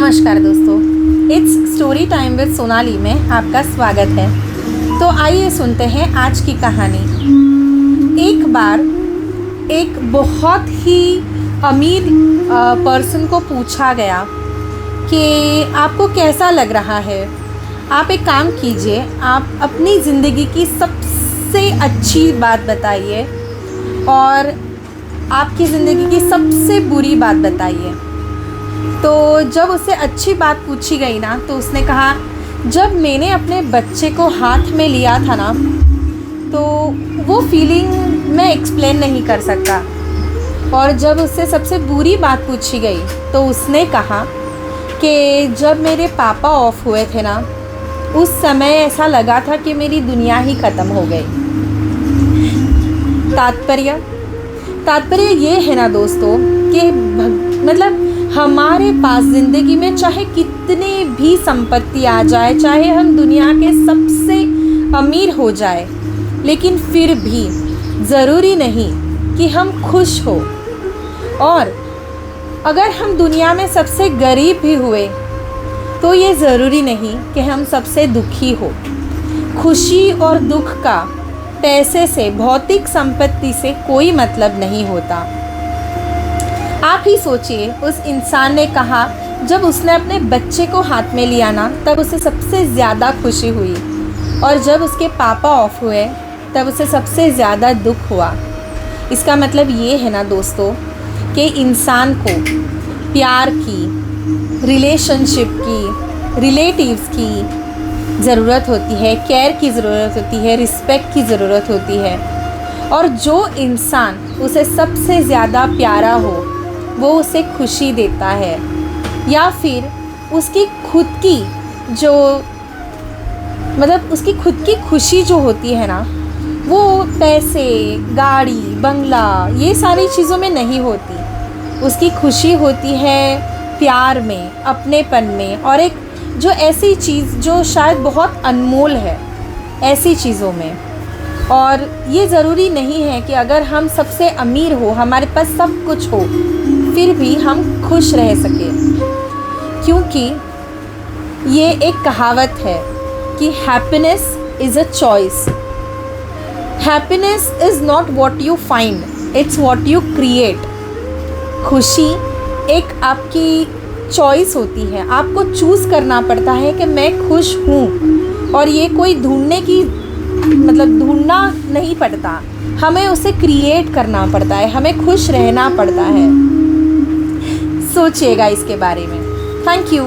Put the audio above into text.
नमस्कार दोस्तों, it's story time with Sonali में आपका स्वागत है। तो आइए सुनते हैं आज की कहानी। एक बार एक बहुत ही अमीर पर्सन को पूछा गया कि आपको कैसा लग रहा है। आप एक काम कीजिए, आप अपनी ज़िंदगी की सबसे अच्छी बात बताइए और आपकी ज़िंदगी की सबसे बुरी बात बताइए। तो जब उससे अच्छी बात पूछी गई ना, तो उसने कहा, जब मैंने अपने बच्चे को हाथ में लिया था ना, तो वो फीलिंग मैं एक्सप्लेन नहीं कर सकता। और जब उससे सबसे बुरी बात पूछी गई तो उसने कहा कि जब मेरे पापा ऑफ हुए थे ना, उस समय ऐसा लगा था कि मेरी दुनिया ही ख़त्म हो गई। तात्पर्य ये है ना दोस्तों कि मतलब हमारे पास ज़िंदगी में चाहे कितनी भी संपत्ति आ जाए, चाहे हम दुनिया के सबसे अमीर हो जाए, लेकिन फिर भी ज़रूरी नहीं कि हम खुश हो। और अगर हम दुनिया में सबसे गरीब भी हुए तो ये ज़रूरी नहीं कि हम सबसे दुखी हो। खुशी और दुख का पैसे से, भौतिक संपत्ति से कोई मतलब नहीं होता। आप ही सोचिए, उस इंसान ने कहा जब उसने अपने बच्चे को हाथ में लिया ना, तब उसे सबसे ज़्यादा खुशी हुई, और जब उसके पापा ऑफ हुए तब उसे सबसे ज़्यादा दुख हुआ। इसका मतलब ये है ना दोस्तों कि इंसान को प्यार की, रिलेशनशिप की, रिलेटिव्स की ज़रूरत होती है, केयर की ज़रूरत होती है, रिस्पेक्ट की ज़रूरत होती है। और जो इंसान उसे सबसे ज़्यादा प्यारा हो वो उसे खुशी देता है, या फिर उसकी खुद की जो उसकी खुद की खुशी जो होती है ना, वो पैसे, गाड़ी, बंगला, ये सारी चीज़ों में नहीं होती। उसकी खुशी होती है प्यार में, अपनेपन में, और एक जो ऐसी चीज़ जो शायद बहुत अनमोल है, ऐसी चीज़ों में। और ये ज़रूरी नहीं है कि अगर हम सबसे अमीर हो, हमारे पास सब कुछ हो, फिर भी हम खुश रह सकें, क्योंकि ये एक कहावत है कि happiness is a choice. Happiness is not what you find, it's what you create. खुशी एक आपकी चॉइस होती है, आपको चूज़ करना पड़ता है कि मैं खुश हूँ, और ये कोई ढूंढना नहीं पड़ता, हमें उसे क्रिएट करना पड़ता है, हमें खुश रहना पड़ता है। सोचिएगा इसके बारे में। Thank you.